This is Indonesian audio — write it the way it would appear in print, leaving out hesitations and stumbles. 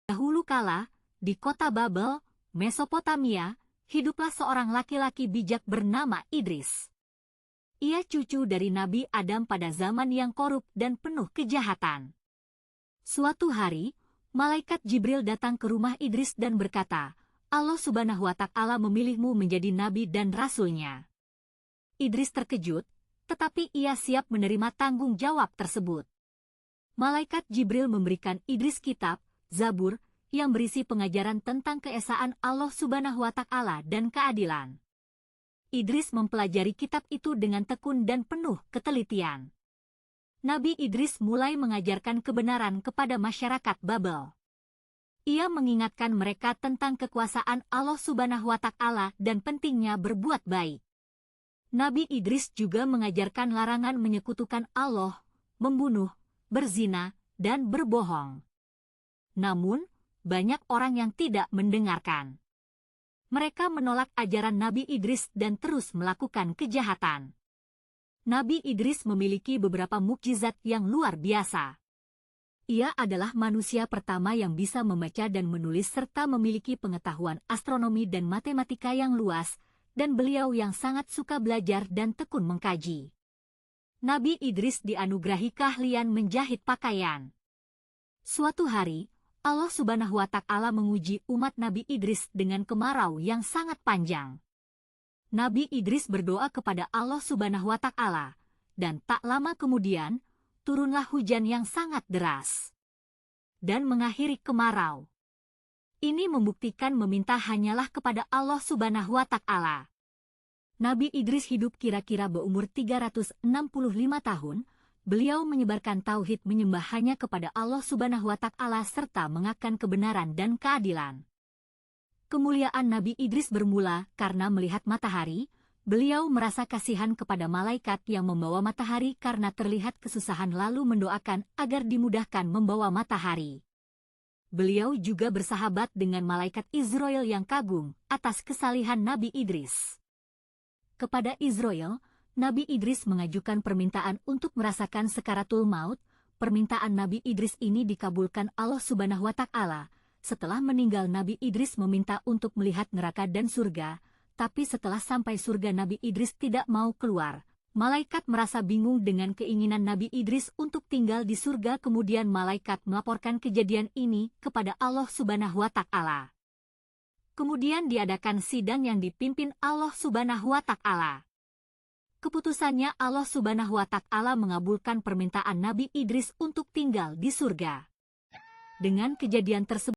Dahulu kala, di kota Babel, Mesopotamia, hiduplah seorang laki-laki bijak bernama Idris. Ia cucu dari Nabi Adam pada zaman yang korup dan penuh kejahatan. Suatu hari, malaikat Jibril datang ke rumah Idris dan berkata, Allah Subhanahu wa Ta'ala memilihmu menjadi nabi dan rasulnya. Idris terkejut, tetapi ia siap menerima tanggung jawab tersebut. Malaikat Jibril memberikan Idris kitab, Zabur, yang berisi pengajaran tentang keesaan Allah Subhanahu wa Ta'ala dan keadilan. Idris mempelajari kitab itu dengan tekun dan penuh ketelitian. Nabi Idris mulai mengajarkan kebenaran kepada masyarakat Babel. Ia mengingatkan mereka tentang kekuasaan Allah Subhanahu wa Ta'ala dan pentingnya berbuat baik. Nabi Idris juga mengajarkan larangan menyekutukan Allah, membunuh, berzina, dan berbohong. Namun, banyak orang yang tidak mendengarkan. Mereka menolak ajaran Nabi Idris dan terus melakukan kejahatan. Nabi Idris memiliki beberapa mukjizat yang luar biasa. Ia adalah manusia pertama yang bisa membaca dan menulis serta memiliki pengetahuan astronomi dan matematika yang luas, dan beliau yang sangat suka belajar dan tekun mengkaji. Nabi Idris dianugerahi keahlian menjahit pakaian. Suatu hari, Allah Subhanahu wa Ta'ala menguji umat Nabi Idris dengan kemarau yang sangat panjang. Nabi Idris berdoa kepada Allah Subhanahu wa Ta'ala, dan tak lama kemudian, turunlah hujan yang sangat deras dan mengakhiri kemarau. Ini membuktikan meminta hanyalah kepada Allah Subhanahu wa Ta'ala. Nabi Idris hidup kira-kira berumur 365 tahun. Beliau menyebarkan tauhid menyembah hanya kepada Allah Subhanahu wa Ta'ala serta mengakan kebenaran dan keadilan. Kemuliaan Nabi Idris bermula karena melihat matahari. Beliau merasa kasihan kepada malaikat yang membawa matahari karena terlihat kesusahan lalu mendoakan agar dimudahkan membawa matahari. Beliau juga bersahabat dengan malaikat Izrail yang kagum atas kesalihan Nabi Idris. Kepada Izrail, Nabi Idris mengajukan permintaan untuk merasakan sekaratul maut. Permintaan Nabi Idris ini dikabulkan Allah Subhanahu wa Ta'ala. Setelah meninggal Nabi Idris meminta untuk melihat neraka dan surga. Tapi setelah sampai surga Nabi Idris tidak mau keluar. Malaikat merasa bingung dengan keinginan Nabi Idris untuk tinggal di surga. Kemudian malaikat melaporkan kejadian ini kepada Allah Subhanahu wa Ta'ala. Kemudian diadakan sidang yang dipimpin Allah Subhanahu wa Ta'ala. Keputusannya Allah Subhanahu wa Ta'ala mengabulkan permintaan Nabi Idris untuk tinggal di surga. Dengan kejadian tersebut,